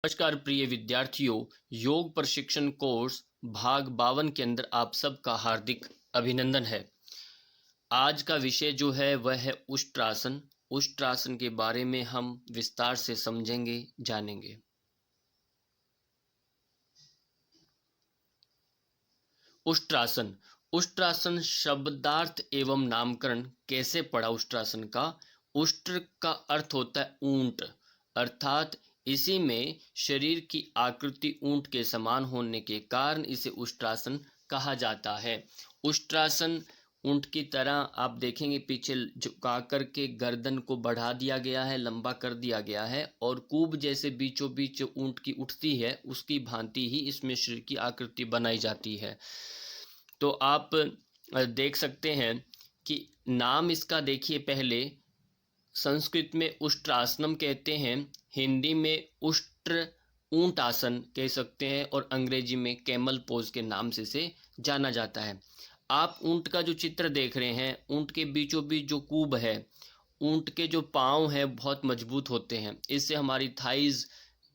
नमस्कार प्रिय विद्यार्थियों, योग प्रशिक्षण कोर्स भाग 52 के अंदर आप सबका हार्दिक अभिनंदन है। आज का विषय जो है वह है उष्ट्रासन। उष्ट्रासन के बारे में हम विस्तार से समझेंगे, जानेंगे। उष्ट्रासन। उष्ट्रासन शब्दार्थ एवं नामकरण कैसे पड़ा उष्ट्रासन का? उष्ट्र का अर्थ होता है ऊंट, अर्थात इसी में शरीर की आकृति ऊंट के समान होने के कारण इसे उष्ट्रासन कहा जाता है। उष्ट्रासन ऊंट की तरह आप देखेंगे पीछे झुका करके गर्दन को बढ़ा दिया गया है, लंबा कर दिया गया है और कूब जैसे बीचों बीच ऊंट की उठती है उसकी भांति ही इसमें शरीर की आकृति बनाई जाती है। तो आप देख सकते हैं कि नाम इसका देखिए, पहले संस्कृत में उष्ट्रासनम कहते हैं, हिंदी में उष्ट्र ऊंट आसन कह सकते हैं और अंग्रेजी में कैमल पोज के नाम से इसे जाना जाता है। आप ऊंट का जो चित्र देख रहे हैं, ऊंट के बीचों बीच जो कूब है, ऊंट के जो पाँव हैं बहुत मजबूत होते हैं। इससे हमारी थाइज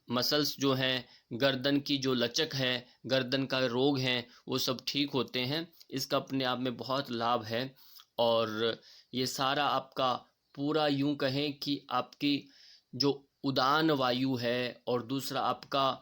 मसल्स जो हैं, गर्दन की जो लचक है, गर्दन का रोग है, वो सब ठीक होते हैं। इसका अपने आप में बहुत लाभ है और ये सारा आपका पूरा यूं कहें कि आपकी जो उदान वायु है और दूसरा आपका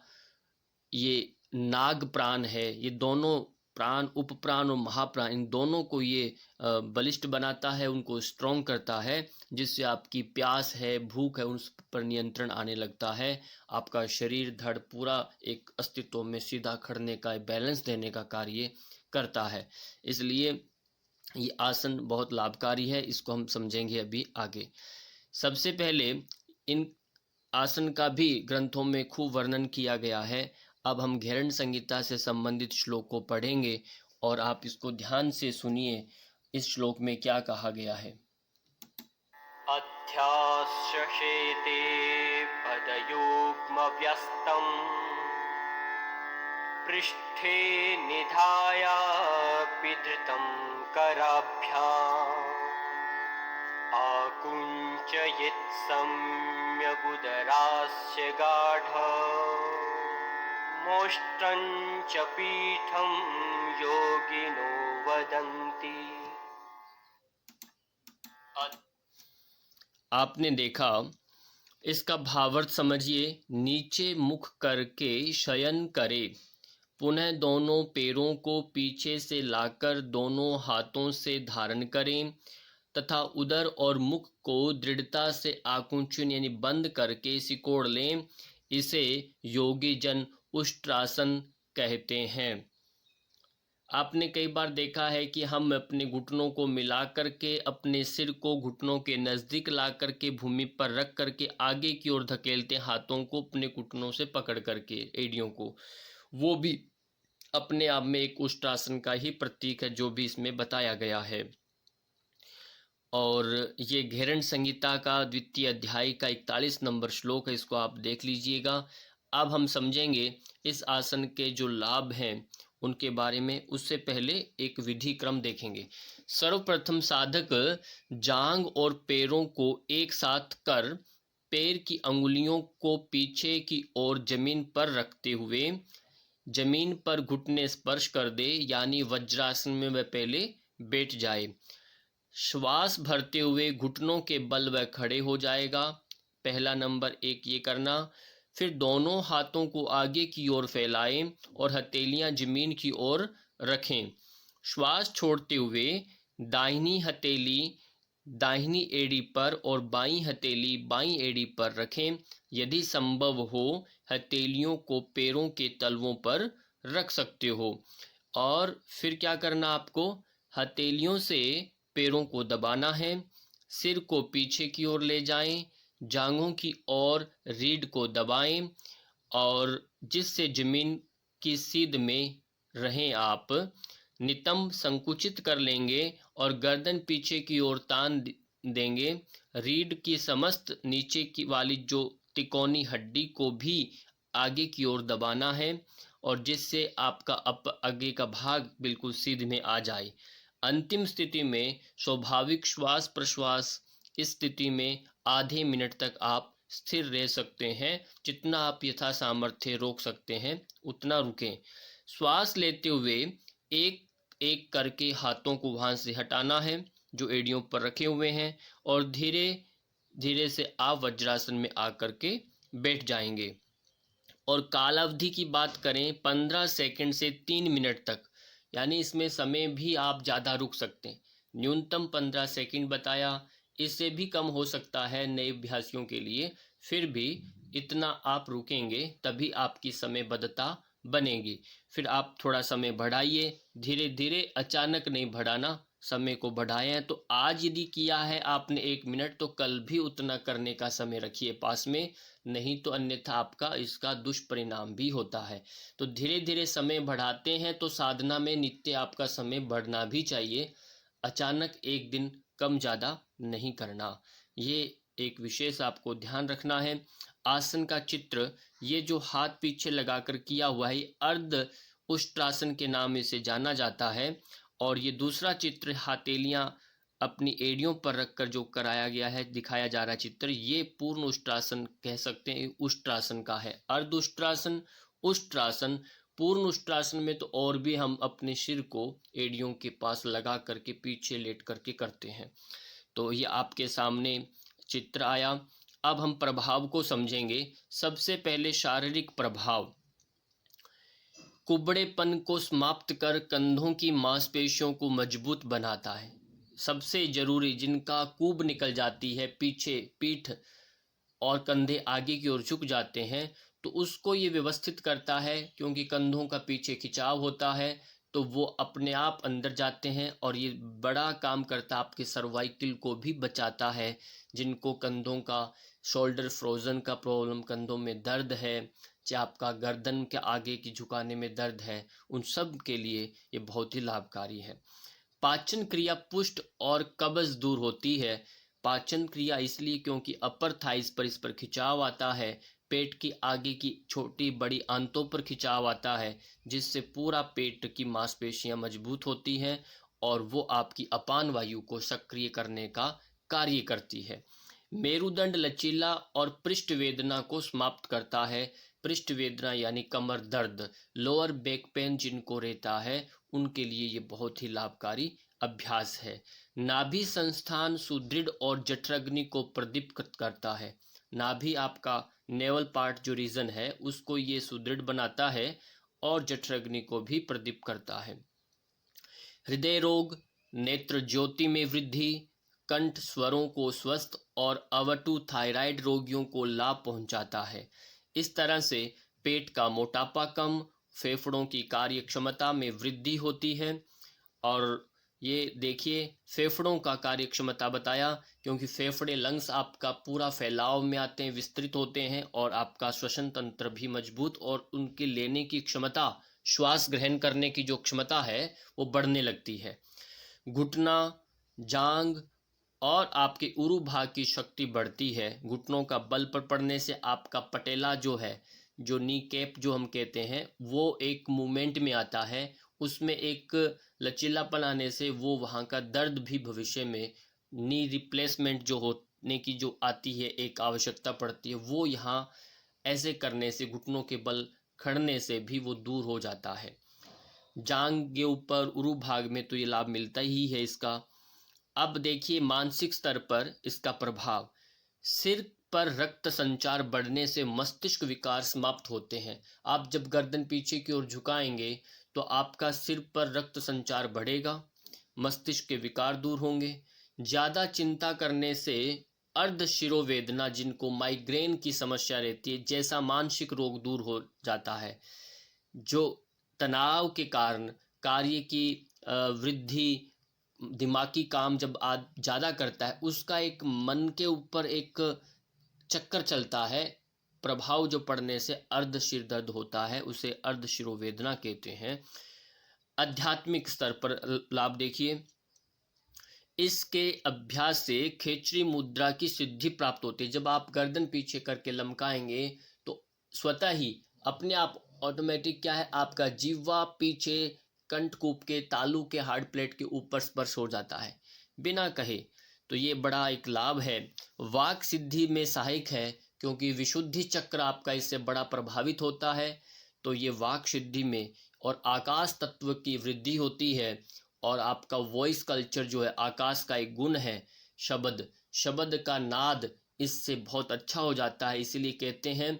ये नाग प्राण है, ये दोनों प्राण, उपप्राण और महाप्राण, इन दोनों को ये बलिष्ठ बनाता है, उनको स्ट्रॉन्ग करता है, जिससे आपकी प्यास है, भूख है, उस पर नियंत्रण आने लगता है। आपका शरीर धड़ पूरा एक अस्तित्व में सीधा खड़ने का, बैलेंस देने का कार्य करता है। इसलिए ये आसन बहुत लाभकारी है, इसको हम समझेंगे अभी आगे। सबसे पहले इन आसन का भी ग्रंथों में खूब वर्णन किया गया है। अब हम घेरण संहिता से संबंधित श्लोक को पढ़ेंगे और आप इसको ध्यान से सुनिए। इस श्लोक में क्या कहा गया है? अध्याश्रशेते पदयुग्मव्यस्तं पृष्ठे निधाय पिधृतं कराभ्याम् आकुञ्चयेत् सम्यगुदरास्य गाढमोष्टं च पीठं योगिनो वदन्ति। आपने देखा, इसका भावार्थ समझिए। नीचे मुख करके शयन करे, पुनः दोनों पैरों को पीछे से लाकर दोनों हाथों से धारण करें तथा उदर और मुख को दृढ़ता से आकुंचन यानी बंद करके सिकोड़ लें। इसे योगी जन उष्ट्रासन कहते हैं। आपने कई बार देखा है कि हम अपने घुटनों को मिला करके अपने सिर को घुटनों के नज़दीक ला करके भूमि पर रख करके आगे की ओर धकेलते, हाथों को अपने घुटनों से पकड़ करके, एड़ियों को। वो भी अपने आप में एक उष्ट्रासन का ही प्रतीक है, जो भी इसमें बताया गया है। और ये घेरण संहिता का द्वितीय अध्याय का 41 नंबर श्लोक है, इसको आप देख लीजिएगा। अब हम समझेंगे इस आसन के जो लाभ हैं उनके बारे में। उससे पहले एक विधि क्रम देखेंगे। सर्वप्रथम साधक जांग और पैरों को एक साथ कर पैर की अंगुलियों को पीछे की ओर जमीन पर रखते हुए जमीन पर घुटने स्पर्श कर दे, यानी वज्रासन में वह पहले बैठ जाए। श्वास भरते हुए घुटनों के बल वह खड़े हो जाएगा। पहला नंबर एक ये करना। फिर दोनों हाथों को आगे की ओर फैलाएं और हथेलियां जमीन की ओर रखें। श्वास छोड़ते हुए दाहिनी हथेली दाहिनी एड़ी पर और बाईं हथेली बाईं एड़ी पर रखें। यदि संभव हो हथेलियों को पैरों के तलवों पर रख सकते हो। और फिर क्या करना आपको? हथेलियों से पैरों को दबाना है, सिर को पीछे की ओर ले जाएं, जांघों की ओर रीढ़ को दबाएं और जिससे जमीन की सीध में रहें आप। नितंब संकुचित कर लेंगे और गर्दन पीछे की ओर तान देंगे। रीढ़ की समस्त नीचे की वाली जो तिकोनी हड्डी को भी आगे की ओर दबाना है और जिससे आपका आगे का भाग बिल्कुल सीध में आ जाए। अंतिम स्थिति में स्वाभाविक श्वास प्रश्वास, इस स्थिति में आधे मिनट तक आप स्थिर रह सकते हैं। जितना आप यथा सामर्थ्य रोक सकते हैं उतना रुकें। श्वास लेते हुए एक एक करके हाथों को वहाँ से हटाना है जो एड़ियों पर रखे हुए हैं, और धीरे धीरे से आप वज्रासन में आकर के बैठ जाएंगे। और कालावधि की बात करें 15 सेकंड से 3 मिनट तक, यानी इसमें समय भी आप ज़्यादा रुक सकते हैं। न्यूनतम 15 सेकंड बताया, इससे भी कम हो सकता है नए अभ्यासियों के लिए। फिर भी इतना आप रुकेंगे तभी आपकी समयबद्धता बनेगी। फिर आप थोड़ा समय बढ़ाइए, धीरे धीरे, अचानक नहीं बढ़ाना। समय को बढ़ाएं तो आज यदि किया है आपने 1 मिनट, तो कल भी उतना करने का समय रखिए पास में, नहीं तो अन्यथा आपका इसका दुष्परिणाम भी होता है। तो धीरे धीरे समय बढ़ाते हैं तो साधना में नित्य आपका समय बढ़ना भी चाहिए। अचानक एक दिन कम ज़्यादा नहीं करना, ये एक विशेष आपको ध्यान रखना है। आसन का चित्र, ये जो हाथ पीछे लगाकर किया हुआ है, अर्ध उष्ट्रासन के नाम से जाना जाता है। और ये दूसरा चित्र, हथेलियां अपनी एड़ियों पर रखकर जो कराया गया है, दिखाया जा रहा चित्र, ये पूर्ण उष्ट्रासन कह सकते हैं, उष्ट्रासन का है। अर्ध उष्ट्रासन, उष्ट्रासन, पूर्ण उष्ट्रासन में तो और भी हम अपने सिर को एड़ियों के पास लगा करके पीछे लेट करके करते हैं। तो ये आपके सामने चित्र आया। अब हम प्रभाव को समझेंगे। सबसे पहले शारीरिक प्रभाव, कुबड़ेपन को समाप्त कर कंधों की मांसपेशियों को मजबूत बनाता है। सबसे जरूरी, जिनका कुब निकल जाती है, पीछे पीठ और कंधे आगे की ओर झुक जाते हैं, तो उसको ये व्यवस्थित करता है, क्योंकि कंधों का पीछे खिंचाव होता है तो वो अपने आप अंदर जाते हैं। और ये बड़ा काम करता है, आपके सर्वाइकल को भी बचाता है। जिनको कंधों का शोल्डर फ्रोजन का प्रॉब्लम, कंधों में दर्द है, चाहे आपका गर्दन के आगे की झुकाने में दर्द है, उन सब के लिए ये बहुत ही लाभकारी है। पाचन क्रिया पुष्ट और कब्ज दूर होती है। पाचन क्रिया इसलिए क्योंकि अपर थाइस पर इस पर खिंचाव आता है, पेट की आगे की छोटी बड़ी आंतों पर खिंचाव आता है, जिससे पूरा पेट की मांसपेशियां मजबूत होती हैं और वो आपकी अपान वायु को सक्रिय करने का कार्य करती है। मेरुदंड लचीला और पृष्ठ वेदना को समाप्त करता है। पृष्ठ वेदना यानी कमर दर्द, लोअर बैक पेन जिनको रहता है, उनके लिए ये बहुत ही लाभकारी अभ्यास है। नाभि संस्थान सुदृढ़ और जठराग्नि को प्रदीप्त करता है। नाभि आपका नेवल पार्ट जो रीजन है, उसको ये सुदृढ़ बनाता है और जठराग्नि को भी प्रदीप्त करता है। हृदय रोग, नेत्र ज्योति में वृद्धि, कंठ स्वरों को स्वस्थ और अवटु थायराइड रोगियों को लाभ पहुंचाता है। इस तरह से पेट का मोटापा कम, फेफड़ों की कार्य क्षमता में वृद्धि होती है। और ये देखिए, फेफड़ों का कार्य क्षमता बताया, क्योंकि फेफड़े लंग्स आपका पूरा फैलाव में आते हैं, विस्तृत होते हैं, और आपका श्वसन तंत्र भी मजबूत, और उनके लेने की क्षमता, श्वास ग्रहण करने की जो क्षमता है वो बढ़ने लगती है। घुटना, जांग और आपके उरु भाग की शक्ति बढ़ती है। घुटनों का बल पर पड़ने से आपका पटेला जो है, जो नी कैप जो हम कहते हैं, वो एक मूवमेंट में आता है। उसमें एक लचीलापन आने से वो वहाँ का दर्द भी भविष्य में, नी रिप्लेसमेंट जो होने की जो आती है, एक आवश्यकता पड़ती है, वो यहाँ ऐसे करने से, घुटनों के बल खड़ने से भी वो दूर हो जाता है। जांग के ऊपर उरु भाग में तो ये लाभ मिलता ही है इसका। अब देखिए मानसिक स्तर पर इसका प्रभाव, सिर पर रक्त संचार बढ़ने से मस्तिष्क विकार समाप्त होते हैं। आप जब गर्दन पीछे की ओर झुकाएंगे तो आपका सिर पर रक्त संचार बढ़ेगा, मस्तिष्क के विकार दूर होंगे। ज़्यादा चिंता करने से अर्ध शिरोवेदना, जिनको माइग्रेन की समस्या रहती है, जैसा मानसिक रोग दूर हो जाता है। जो तनाव के कारण कार्य की वृद्धि, दिमागी काम जब ज़्यादा करता है, उसका एक मन के ऊपर एक चक्कर चलता है, प्रभाव जो पड़ने से अर्ध सिर दर्द होता है, उसे अर्ध शिरोवेदना कहते हैं। आध्यात्मिक स्तर पर लाभ देखिए, इसके अभ्यास से खेचरी मुद्रा की सिद्धि प्राप्त होती है। जब आप गर्दन पीछे करके लमकाएंगे तो स्वतः ही अपने आप ऑटोमेटिक क्या है, आपका जीवा पीछे कंठकूप के तालू के हार्ड प्लेट के ऊपर स्पर्श हो जाता है बिना कहे। तो ये बड़ा एक लाभ है। वाक सिद्धि में सहायक है, क्योंकि विशुद्धि चक्र आपका इससे बड़ा प्रभावित होता है। तो ये वाक सिद्धि में और आकाश तत्व की वृद्धि होती है और आपका वॉइस कल्चर जो है, आकाश का एक गुण है शब्द का नाद इससे बहुत अच्छा हो जाता है। इसीलिए कहते हैं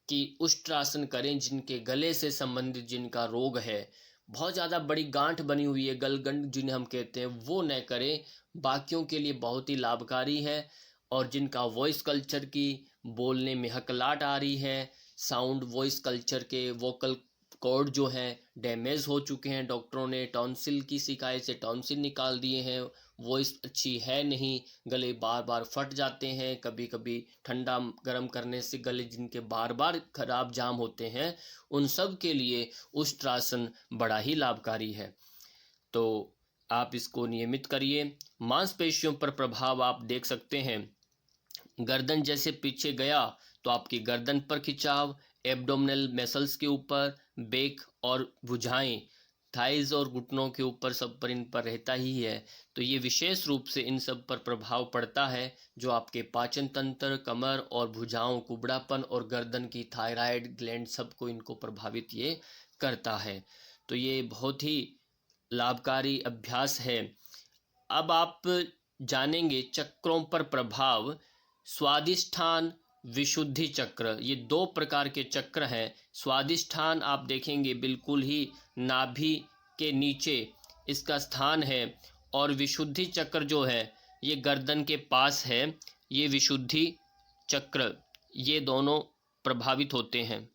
कि उष्ट्रासन करें जिनके गले से संबंधित जिनका रोग है, बहुत ज़्यादा बड़ी गांठ बनी हुई है, गलगंड जिन्हें हम कहते हैं, वो न करें। बाकियों के लिए बहुत ही लाभकारी है। और जिनका वॉइस कल्चर की बोलने में हकलाहट आ रही है, साउंड वॉइस कल्चर के वोकल कॉर्ड जो हैं डैमेज हो चुके हैं, डॉक्टरों ने टॉन्सिल की शिकायत से टॉन्सिल निकाल दिए हैं, वॉइस अच्छी है नहीं, गले बार बार फट जाते हैं, कभी कभी ठंडा गर्म करने से गले जिनके बार बार खराब जाम होते हैं, उन सब के लिए उष्ट्रासन बड़ा ही लाभकारी है। तो आप इसको नियमित करिए। मांसपेशियों पर प्रभाव आप देख सकते हैं। गर्दन जैसे पीछे गया तो आपकी गर्दन पर खिंचाव, एब्डोमिनल मसल्स के ऊपर, बैक और भुजाएं, थाइज और घुटनों के ऊपर, सब पर इन पर रहता ही है। तो ये विशेष रूप से इन सब पर प्रभाव पड़ता है, जो आपके पाचन तंत्र, कमर और भुजाओं, कुबड़ापन और गर्दन की थायराइड ग्लैंड सबको इनको प्रभावित ये करता है। तो ये बहुत ही लाभकारी अभ्यास है। अब आप जानेंगे चक्रों पर प्रभाव। स्वादिष्ठान, विशुद्धि चक्र, ये दो प्रकार के चक्र हैं। स्वादिष्ठान आप देखेंगे बिल्कुल ही नाभि के नीचे इसका स्थान है, और विशुद्धि चक्र जो है ये गर्दन के पास है। ये विशुद्धि चक्र, ये दोनों प्रभावित होते हैं।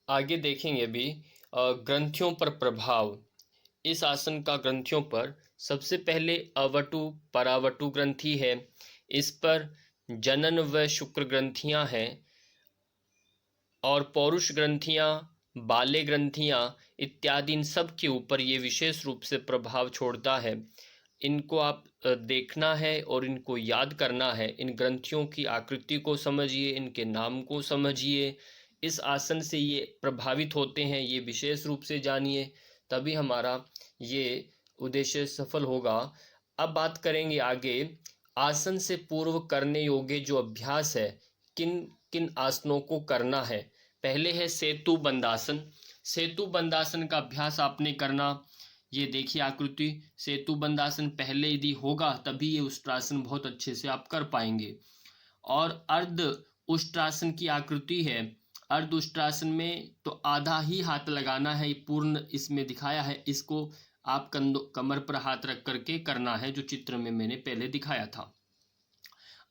आगे देखेंगे भी ग्रंथियों पर प्रभाव। इस आसन का ग्रंथियों पर सबसे पहले अवटु परावटु ग्रंथि है। इस पर जनन व शुक्र ग्रंथियां हैं, और पौरुष ग्रंथियां, बाले ग्रंथियां इत्यादि, इन सब के ऊपर ये विशेष रूप से प्रभाव छोड़ता है। इनको आप देखना है और इनको याद करना है। इन ग्रंथियों की आकृति को समझिए, इनके नाम को समझिए, इस आसन से ये प्रभावित होते हैं, ये विशेष रूप से जानिए, तभी हमारा ये उद्देश्य सफल होगा। अब बात करेंगे आगे, आसन से पूर्व करने योग्य जो अभ्यास है, किन किन आसनों को करना है। पहले है सेतु बंदासन। सेतु बंदासन का अभ्यास आपने करना, ये देखिए आकृति, सेतु बंदासन पहले यदि होगा तभी ये उष्ट्रासन बहुत अच्छे से आप कर पाएंगे। और अर्ध उष्ट्रासन की आकृति है। अर्ध उष्ट्रासन में तो आधा ही हाथ लगाना है, पूर्ण इसमें दिखाया है, इसको आप कमर पर हाथ रख करके करना है, जो चित्र में मैंने पहले दिखाया था।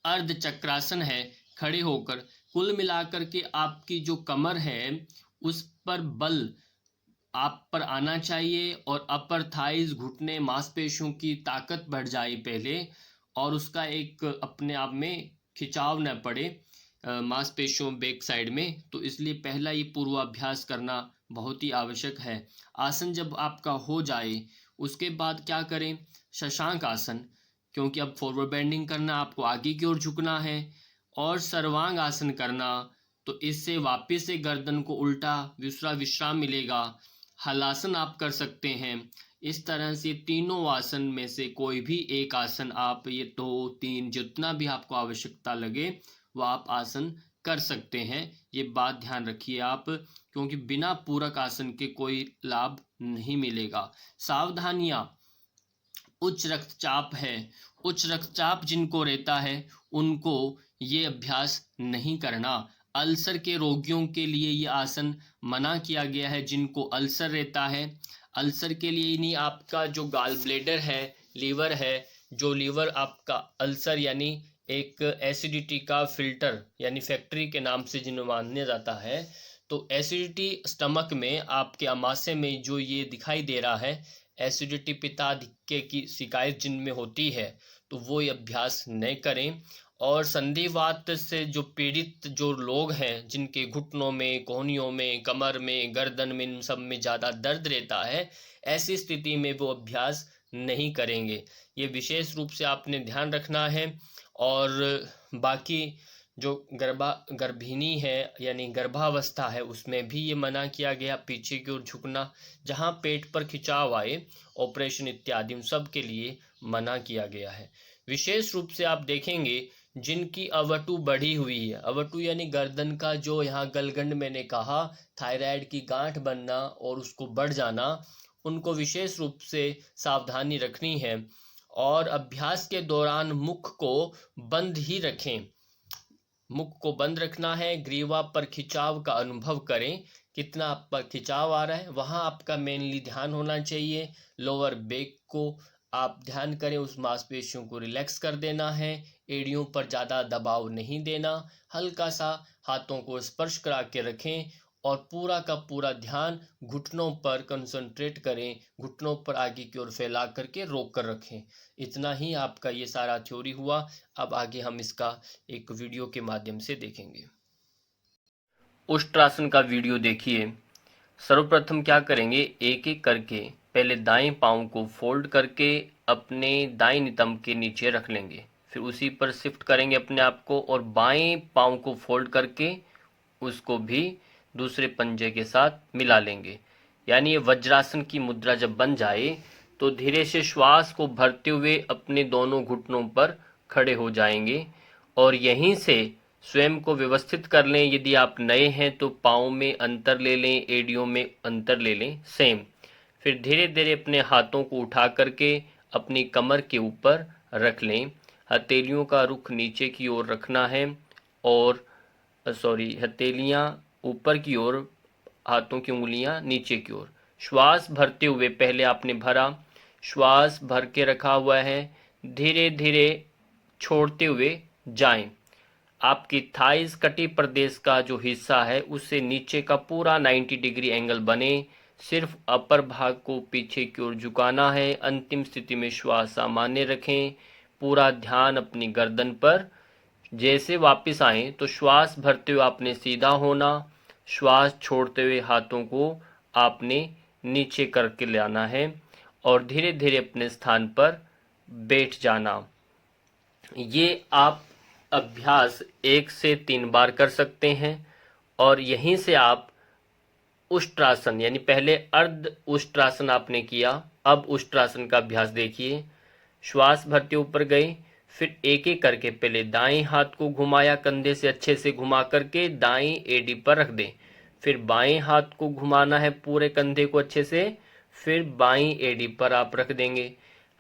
अर्ध चक्रासन है, खड़े होकर। कुल मिलाकर के आपकी जो कमर है उस पर बल आप पर आना चाहिए, और अपर थाइज, घुटने, मांसपेशियों की ताकत बढ़ जाए पहले, और उसका एक अपने आप में खिंचाव न पड़े मांसपेशियों बैक साइड में। तो इसलिए पहला ये पूर्वाभ्यास करना बहुत ही आवश्यक है। आसन जब आपका हो जाए उसके बाद क्या करें, शशांक आसन, क्योंकि अब फॉरवर्ड बेंडिंग करना, आपको आगे की ओर झुकना है, और सर्वांग आसन करना, तो इससे वापस से गर्दन को उल्टा विश्राम मिलेगा। हलासन आप कर सकते हैं। इस तरह से तीनों आसन में से कोई भी एक आसन आप, ये 2, 3 जितना भी आपको आवश्यकता लगे वह आप आसन कर सकते हैं। ये बात ध्यान रखिए आप, क्योंकि बिना पूरक आसन के कोई लाभ नहीं मिलेगा। सावधानियां, उच्च रक्तचाप है, उच्च रक्तचाप जिनको रहता है उनको ये अभ्यास नहीं करना। अल्सर के रोगियों के लिए ये आसन मना किया गया है, जिनको अल्सर रहता है। अल्सर के लिए नहीं, आपका जो गाल ब्लेडर है, लीवर है, जो लीवर आपका अल्सर यानी एक एसिडिटी का फिल्टर यानी फैक्ट्री के नाम से जिन्हें माना जाता है, तो एसिडिटी स्टमक में आपके आमाशय में जो ये दिखाई दे रहा है, एसिडिटी पित्ताधिक्य की शिकायत जिनमें होती है, तो वो ये अभ्यास न करें। और संधिवात से जो पीड़ित जो लोग हैं, जिनके घुटनों में, कोहनियों में, कमर में, गर्दन में, इन सब में ज़्यादा दर्द रहता है, ऐसी स्थिति में वो अभ्यास नहीं करेंगे। ये विशेष रूप से आपने ध्यान रखना है। और बाकी जो गर्भिणी है यानी गर्भावस्था है, उसमें भी ये मना किया गया पीछे की ओर झुकना, जहाँ पेट पर खिंचाव आए, ऑपरेशन इत्यादि, उन सब के लिए मना किया गया है। विशेष रूप से आप देखेंगे जिनकी अवटु बढ़ी हुई है, अवटु यानी गर्दन का जो यहाँ गलगंड मैंने कहा, थायराइड की गांठ बनना और उसको बढ़ जाना, उनको विशेष रूप से सावधानी रखनी है। और अभ्यास के दौरान मुख को बंद ही रखें, मुख को बंद रखना है। ग्रीवा पर खिंचाव का अनुभव करें, कितना आप पर खिंचाव आ रहा है, वहां आपका मेनली ध्यान होना चाहिए। लोअर बैक को आप ध्यान करें, उस मांसपेशियों को रिलैक्स कर देना है। एड़ियों पर ज़्यादा दबाव नहीं देना, हल्का सा हाथों को स्पर्श करा के रखें और पूरा का पूरा ध्यान घुटनों पर कंसंट्रेट करें, घुटनों पर आगे की ओर फैला करके रोक कर रखें। इतना ही आपका ये सारा थ्योरी हुआ। अब आगे हम इसका एक वीडियो के माध्यम से देखेंगे। उष्ट्रासन का वीडियो देखिए। सर्वप्रथम क्या करेंगे, एक एक करके पहले दाएं पांव को फोल्ड करके अपने दाएं नितंब के नीचे रख लेंगे, फिर उसी पर शिफ्ट करेंगे अपने आप को और बाएं पांव को फोल्ड करके उसको भी दूसरे पंजे के साथ मिला लेंगे। यानी ये वज्रासन की मुद्रा जब बन जाए तो धीरे से श्वास को भरते हुए अपने दोनों घुटनों पर खड़े हो जाएंगे और यहीं से स्वयं को व्यवस्थित कर लें। यदि आप नए हैं तो पाँव में अंतर ले लें, एड़ियों में अंतर ले लें, सेम। फिर धीरे धीरे अपने हाथों को उठा करके अपनी कमर के ऊपर रख लें। हथेलियों का रुख नीचे की ओर रखना है और हथेलियां ऊपर की ओर, हाथों की उंगलियां नीचे की ओर। श्वास भरते हुए पहले आपने भरा, श्वास भर के रखा हुआ है, धीरे धीरे छोड़ते हुए जाएं। आपकी थाइस कटी प्रदेश का जो हिस्सा है उससे नीचे का पूरा 90 डिग्री एंगल बने। सिर्फ अपर भाग को पीछे की ओर झुकाना है। अंतिम स्थिति में श्वास सामान्य रखें, पूरा ध्यान अपनी गर्दन पर। जैसे वापस आए तो श्वास भरते हुए आपने सीधा होना, श्वास छोड़ते हुए हाथों को आपने नीचे करके लाना है और धीरे धीरे अपने स्थान पर बैठ जाना। ये आप अभ्यास 1 से 3 बार कर सकते हैं और यहीं से आप उष्ट्रासन यानी पहले अर्ध उष्ट्रासन आपने किया, अब उष्ट्रासन का अभ्यास देखिए। श्वास भरते ऊपर गए, फिर एक एक करके पहले दाएं हाथ को घुमाया, कंधे से अच्छे से घुमा करके दाएं एडी पर रख दें। फिर बाएं हाथ को घुमाना है पूरे कंधे को अच्छे से, फिर बाईं एडी पर आप रख देंगे।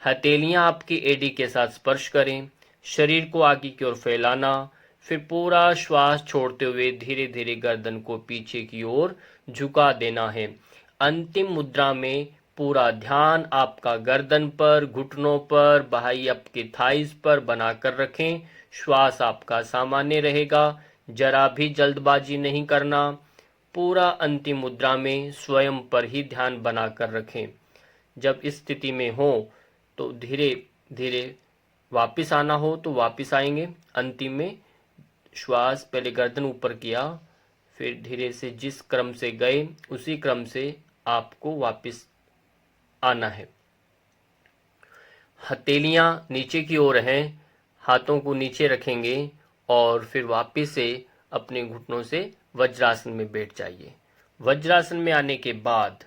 हथेलियां आपकी एडी के साथ स्पर्श करें, शरीर को आगे की ओर फैलाना, फिर पूरा श्वास छोड़ते हुए धीरे धीरे गर्दन को पीछे की ओर झुका देना है। अंतिम मुद्रा में पूरा ध्यान आपका गर्दन पर, घुटनों पर, बाह्य आपके थाइस पर बनाकर रखें। श्वास आपका सामान्य रहेगा, जरा भी जल्दबाजी नहीं करना। पूरा अंतिम मुद्रा में स्वयं पर ही ध्यान बनाकर रखें। जब इस स्थिति में हो तो धीरे धीरे वापस आना हो तो वापस आएंगे। अंतिम में श्वास पहले गर्दन ऊपर किया, फिर धीरे से जिस क्रम से गए उसी क्रम से आपको वापस आना है। हथेलियां नीचे की ओर हैं, हाथों को नीचे रखेंगे और फिर वापस से अपने घुटनों से वज्रासन में बैठ जाइए। वज्रासन में आने के बाद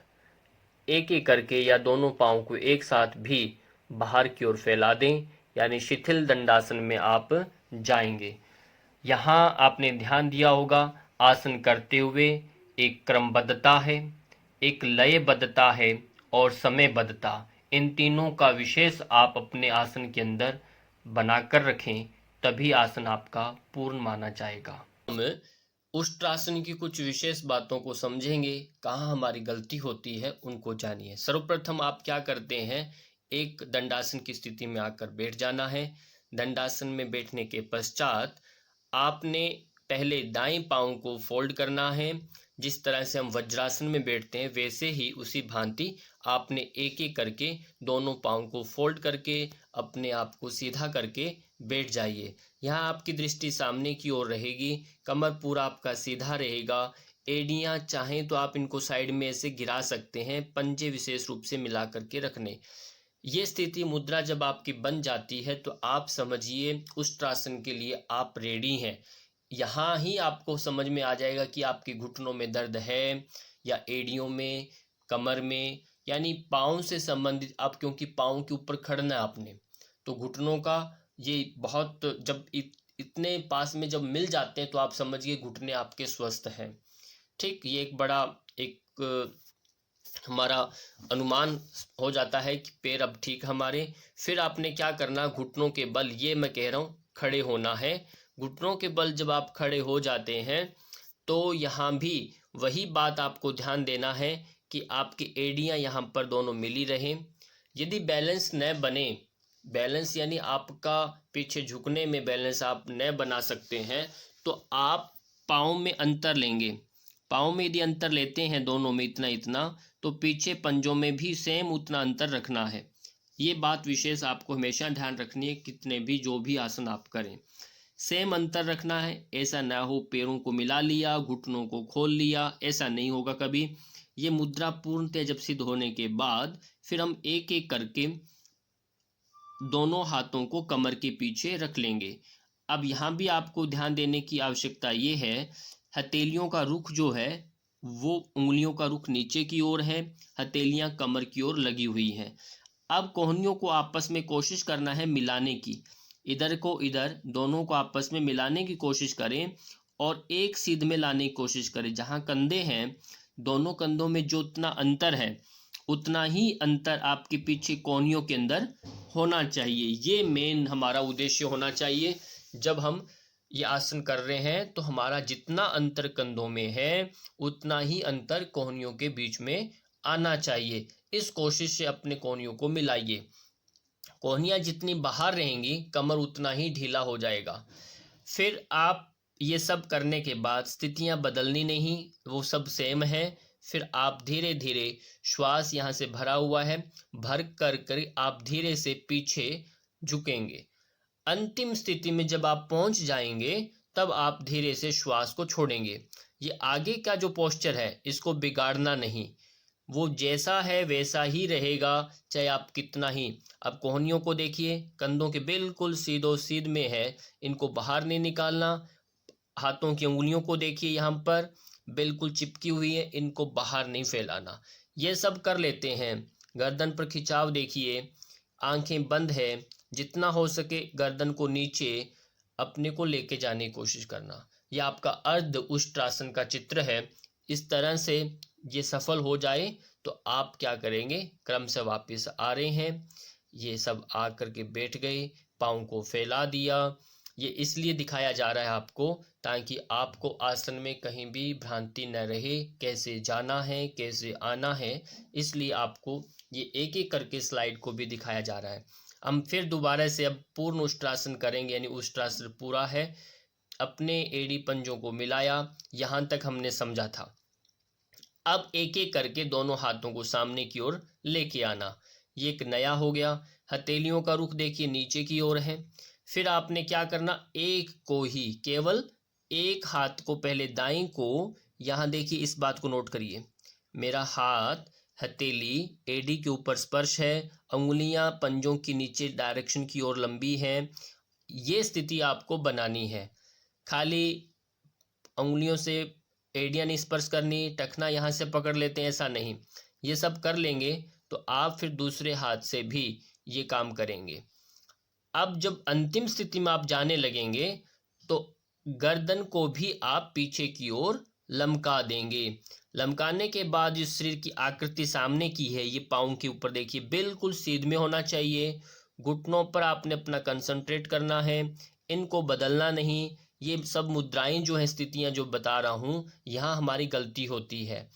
एक एक करके या दोनों पांव को एक साथ भी बाहर की ओर फैला दें, यानी शिथिल दंडासन में आप जाएंगे। यहाँ आपने ध्यान दिया होगा आसन करते हुए एक क्रमबद्धता है, एक लयबद्धता है और समयबद्धता। इन तीनों का विशेष आप अपने आसन के अंदर बनाकर रखें, तभी आसन आपका पूर्ण माना जाएगा। हम उष्ट्रासन की कुछ विशेष बातों को समझेंगे, कहाँ हमारी गलती होती है उनको जानिए। सर्वप्रथम आप क्या करते हैं, एक दंडासन की स्थिति में आकर बैठ जाना है। दंडासन में बैठने के पश्चात आपने पहले दाएं पांव को फोल्ड करना है। जिस तरह से हम वज्रासन में बैठते हैं वैसे ही उसी भांति आपने एक एक करके दोनों पांव को फोल्ड करके अपने आप को सीधा करके बैठ जाइए। यहाँ आपकी दृष्टि सामने की ओर रहेगी, कमर पूरा आपका सीधा रहेगा। एड़ियाँ चाहें तो आप इनको साइड में ऐसे गिरा सकते हैं, पंजे विशेष रूप से मिला करके रखने। ये स्थिति मुद्रा जब आपकी बन जाती है तो आप समझिए उष्ट्रासन के लिए आप रेडी हैं। यहाँ ही आपको समझ में आ जाएगा कि आपके घुटनों में दर्द है या एड़ियों में, कमर में, यानी पाँव से संबंधित। आप क्योंकि पाँव के ऊपर खड़ना है आपने, तो घुटनों का ये बहुत जब इतने पास में जब मिल जाते हैं तो आप समझिए घुटने आपके स्वस्थ हैं। ठीक, ये एक बड़ा एक हमारा अनुमान हो जाता है कि पैर अब ठीक हमारे। फिर आपने क्या करना, घुटनों के बल, ये मैं कह रहा हूँ खड़े होना है। घुटनों के बल जब आप खड़े हो जाते हैं तो यहाँ भी वही बात आपको ध्यान देना है कि आपकी एड़ियाँ यहाँ पर दोनों मिली रहें। यदि बैलेंस न बने, बैलेंस यानी आपका पीछे झुकने में बैलेंस आप न बना सकते हैं, तो आप पाँव में अंतर लेंगे। पाँव में यदि अंतर लेते हैं दोनों में इतना इतना, तो पीछे पंजों में भी सेम उतना अंतर रखना है। ये बात विशेष आपको हमेशा ध्यान रखनी है, कितने भी जो भी आसन आप करें सेम अंतर रखना है। ऐसा ना हो पैरों को मिला लिया, घुटनों को खोल लिया, ऐसा नहीं होगा कभी। ये मुद्रा पूर्णतः जब सिद्ध होने के बाद फिर हम एक एक करके दोनों हाथों को कमर के पीछे रख लेंगे। अब यहाँ भी आपको ध्यान देने की आवश्यकता ये है, हथेलियों का रुख जो है वो उंगलियों का रुख नीचे की ओर है, हथेलियां कमर की ओर लगी हुई हैं। अब कोहनियों को आपस में कोशिश करना है मिलाने की, इधर को इधर दोनों को आपस में मिलाने की कोशिश करें और एक सीध में लाने की कोशिश करें। जहाँ कंधे हैं, दोनों कंधों में जो उतना अंतर है उतना ही अंतर आपके पीछे कोहनियों के अंदर होना चाहिए। ये मेन हमारा उद्देश्य होना चाहिए। जब हम ये आसन कर रहे हैं तो हमारा जितना अंतर कंधों में है उतना ही अंतर कोहनियों के बीच में आना चाहिए। इस कोशिश से अपने कोहनियों को मिलाइए। कोहनियाँ जितनी बाहर रहेंगी कमर उतना ही ढीला हो जाएगा। फिर आप ये सब करने के बाद स्थितियाँ बदलनी नहीं, वो सब सेम है। फिर आप धीरे धीरे श्वास यहाँ से भरा हुआ है, भर कर आप धीरे से पीछे झुकेंगे। अंतिम स्थिति में जब आप पहुंच जाएंगे तब आप धीरे से श्वास को छोड़ेंगे। ये आगे का जो पोस्चर है इसको बिगाड़ना नहीं, वो जैसा है वैसा ही रहेगा, चाहे आप कितना ही। अब कोहनियों को देखिए, कंधों के बिल्कुल सीधो सीध में है, इनको बाहर नहीं निकालना। हाथों की उंगलियों को देखिए, यहाँ पर बिल्कुल चिपकी हुई है, इनको बाहर नहीं फैलाना। ये सब कर लेते हैं। गर्दन पर खिंचाव देखिए, आंखें बंद है, जितना हो सके गर्दन को नीचे अपने को लेके जाने की कोशिश करना। यह आपका अर्ध उष्ट्रासन का चित्र है। इस तरह से ये सफल हो जाए तो आप क्या करेंगे, क्रम से वापस आ रहे हैं, ये सब आ करके बैठ गए, पाँव को फैला दिया। ये इसलिए दिखाया जा रहा है आपको ताकि आपको आसन में कहीं भी भ्रांति न रहे, कैसे जाना है कैसे आना है। इसलिए आपको ये एक एक करके स्लाइड को भी दिखाया जा रहा है। हम फिर दोबारा से अब पूर्ण उष्ट्रासन करेंगे, यानी उष्ट्रासन पूरा है। अपने एड़ी पंजों को मिलाया, यहाँ तक हमने समझा था। अब एक एक करके दोनों हाथों को सामने की ओर लेके आना, ये एक नया हो गया। हथेलियों का रुख देखिए नीचे की ओर है। फिर आपने क्या करना, एक को ही, केवल एक हाथ को, पहले दाएं को, यहाँ देखिए इस बात को नोट करिए, मेरा हाथ हथेली एडी के ऊपर स्पर्श है, उंगलियां पंजों की नीचे डायरेक्शन की ओर लंबी हैं। ये स्थिति आपको बनानी है। खाली उंगलियों से एड़ियाँ नहीं स्पर्श करनी, टखना यहाँ से पकड़ लेते हैं, ऐसा नहीं। ये सब कर लेंगे तो आप फिर दूसरे हाथ से भी ये काम करेंगे। अब जब अंतिम स्थिति में आप जाने लगेंगे तो गर्दन को भी आप पीछे की ओर लमका देंगे। लमकाने के बाद इस शरीर की आकृति सामने की है, ये पाँव के ऊपर देखिए बिल्कुल सीध में होना चाहिए। घुटनों पर आपने अपना कंसंट्रेट करना है, इनको बदलना नहीं। ये सब मुद्राएं जो हैं, स्थितियां जो बता रहा हूँ, यहाँ हमारी गलती होती है।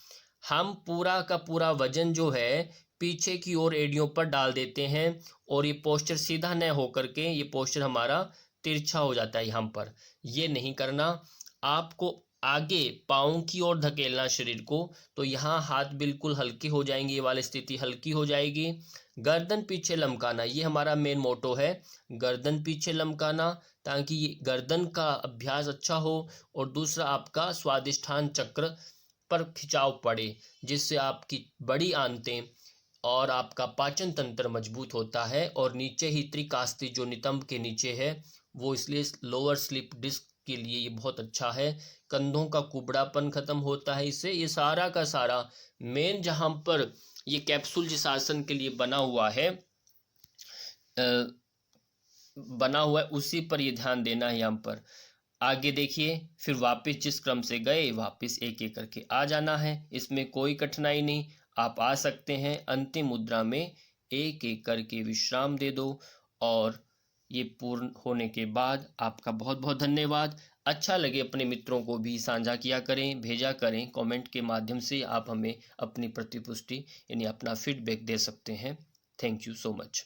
हम पूरा का पूरा वजन जो है पीछे की ओर एड़ियों पर डाल देते हैं और ये पोस्चर सीधा न होकर के ये पोस्चर हमारा तिरछा हो जाता है यहाँ पर। ये नहीं करना, आपको आगे पाँव की ओर धकेलना शरीर को, तो यहाँ हाथ बिल्कुल हल्के हो जाएंगे, ये वाली स्थिति हल्की हो जाएगी। गर्दन पीछे लमकाना, ये हमारा मेन मोटो है, गर्दन पीछे लमकाना, ताकि ये गर्दन का अभ्यास अच्छा हो और दूसरा आपका स्वादिष्ठान चक्र पर खिंचाव पड़े, जिससे आपकी बड़ी आंतें और आपका पाचन तंत्र मजबूत होता है। और नीचे ही त्रिकास्ती जो नितंब के नीचे है वो इसलिए लोअर स्लिप डिस्क के लिए ये बहुत अच्छा है। कंधों का कुबड़ापन खत्म होता है इससे। ये सारा का सारा मेन जहाँ पर ये कैप्सूल जिस आसन के लिए बना हुआ है, बना हुआ है उसी पर ये ध्यान देना है यहाँ पर। आगे देखिए, फिर वापस जिस क्रम से गए वापस एक एक करके आ जाना है। इसमें कोई कठिनाई नहीं, आप आ सकते हैं। अंतिम मुद्रा में एक एक करके विश्राम दे दो और ये पूर्ण होने के बाद आपका बहुत बहुत धन्यवाद। अच्छा लगे अपने मित्रों को भी साझा किया करें, भेजा करें। कमेंट के माध्यम से आप हमें अपनी प्रतिपुष्टि यानी अपना फीडबैक दे सकते हैं। Thank you so much.